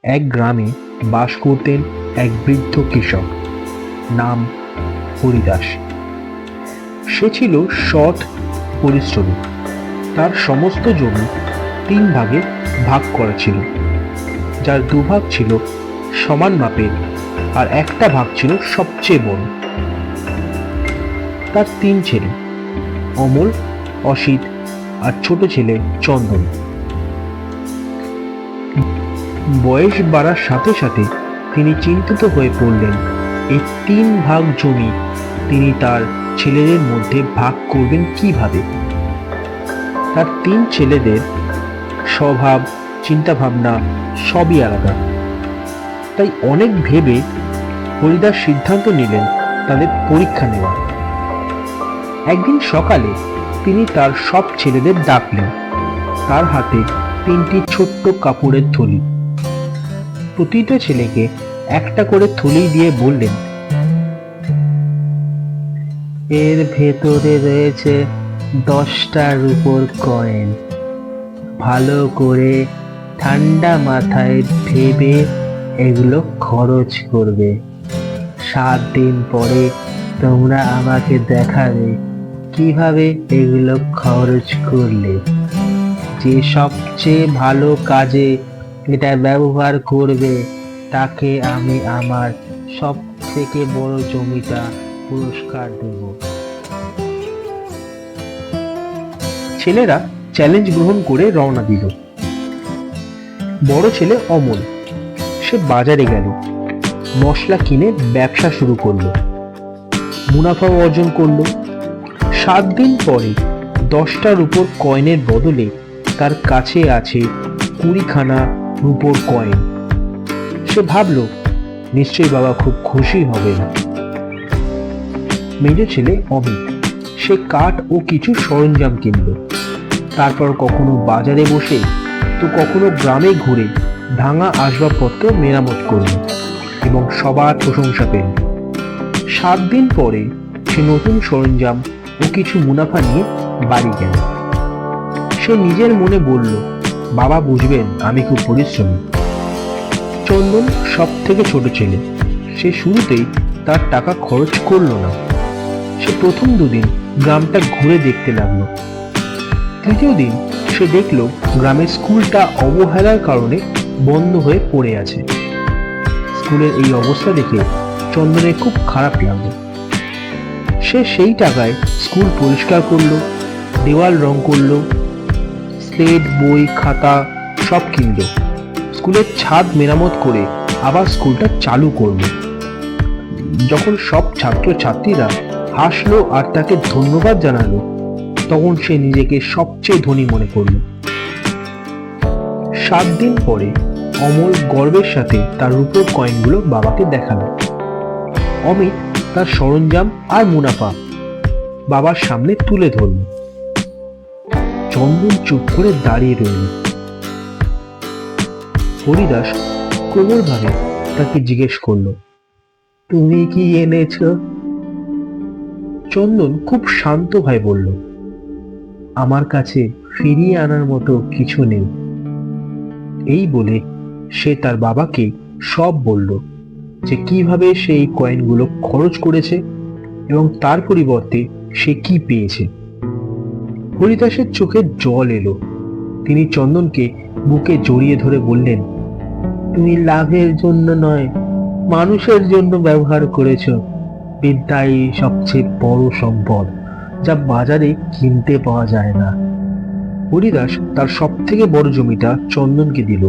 এক গ্রামে বাস করতেন এক বৃদ্ধ কৃষক, নাম হরিদাস। সে ছিল সৎ, পরিশ্রমী। তার সমস্ত জমি 3 ভাগে ভাগ করা ছিল, যার 2 ভাগ ছিল সমান মাপের আর একটা ভাগ ছিল সবচেয়ে বড়। তার 3 ছেলে, অমল, অসিত আর ছোট ছেলে চন্দন। বয়স বাড়ার সাথে সাথে তিনি চিন্তিত হয়ে পড়লেন, এই 3 ভাগ জমি তিনি তার ছেলেদের মধ্যে ভাগ করবেন কিভাবে। তার 3 ছেলেদের স্বভাব, চিন্তাভাবনা সবই আলাদা। তাই অনেক ভেবে হরিদাস সিদ্ধান্ত নিলেন তাদের পরীক্ষা নেওয়ার। একদিন সকালে তিনি তার সব ছেলেদের ডাকলেন। তার হাতে 3টি ছোট্ট কাপড়ের থলি। প্রতিটা ছেলেকে একটা করে থলি দিয়ে বললেন, এর ভেতরে রয়েছে 10টা রূপোর কয়েন। ভালো করে ঠান্ডা মাথায় ভেবে এগুলো খরচ করবে। 7 দিন পরে তোমরা আমাকে দেখাবে কিভাবে এগুলো খরচ করলে। যে সবচেয়ে ভালো কাজে এটা ব্যবহার করবে তাকে আমি আমার সব থেকে বড় জমিটা পুরস্কার দেব। ছেলেরা চ্যালেঞ্জ গ্রহণ করে রওনা দিল। বড় ছেলে অমল, সে বাজারে গেল, মশলা কিনে ব্যবসা শুরু করলো, মুনাফাও অর্জন করলো। 7 দিন পরে 10টা রূপোর কয়েনের বদলে তার কাছে আছে 20খানা রূপোর কয়েন। সে ভাবল, নিশ্চয়ই বাবা খুব খুশি হবেন। মেজ ছেলে অমিত, সে কাঠ ও কিছু সরঞ্জাম কিনল। তারপর কখনো বাজারে বসে তো কখনো গ্রামে ঘুরে ভাঙা আসবাবপত্র মেরামত করল এবং সবার প্রশংসা পেল। 7 দিন পরে সে নতুন সরঞ্জাম ও কিছু মুনাফা নিয়ে বাড়ি গেল। সে নিজের মনে বলল, বাবা বুঝবেন আমি খুব পরিশ্রমী। চন্দন সব থেকে ছোট ছেলে। সে শুরুতেই তার টাকা খরচ করলো না। সে প্রথম 2 দিন গ্রামটা ঘুরে দেখতে লাগলো। তৃতীয় দিন সে দেখলো গ্রামের স্কুলটা অবহেলার কারণে বন্ধ হয়ে পড়ে আছে। স্কুলের এই অবস্থা দেখে চন্দনের খুব খারাপ লাগলো। সে সেই টাকায় স্কুল পরিষ্কার করলো, দেওয়াল রং করলো, স্লেট, বই, খাতা সব কিনলো। স্কুলের ছাদ মেরামত করে আবার স্কুলটা চালু করলো। যখন সব ছাত্রছাত্রীরা হাসলো আর তাকে ধন্যবাদ জানালো, তখন সে নিজেকে সবচেয়ে ধনী মনে করল। 7 দিন পরে অমল গর্বের সাথে তার রূপোর কয়েনগুলো বাবাকে দেখালো। অমিত তার সরঞ্জাম আর মুনাফা বাবার সামনে তুলে ধরল। চন্দন চুপ করে দাঁড়িয়ে রইল। হরিদাস কোমলভাবে তাকে জিজ্ঞেস করলো, তুমি কি এনেছ? চন্দন খুব শান্ত ভাবে বলল, আমার কাছে ফিরিয়ে আনার মতো কিছু নেই। এই বলে সে তার বাবাকে সব বলল, যে কিভাবে সে এই কয়েনগুলো খরচ করেছে এবং তার পরিবর্তে সে কি পেয়েছে। হরিদাসের চোখে জল এলো। তিনি চন্দনকে বুকে জড়িয়ে ধরে বললেন, তুমি লাভের জন্য নয়, মানুষের জন্য ব্যবহার করেছ। বিদ্যাই সবচেয়ে বড় সম্পদ, যা বাজারে কিনতে পাওয়া যায় না। হরিদাস তার সব থেকে বড় জমিটা চন্দনকে দিল।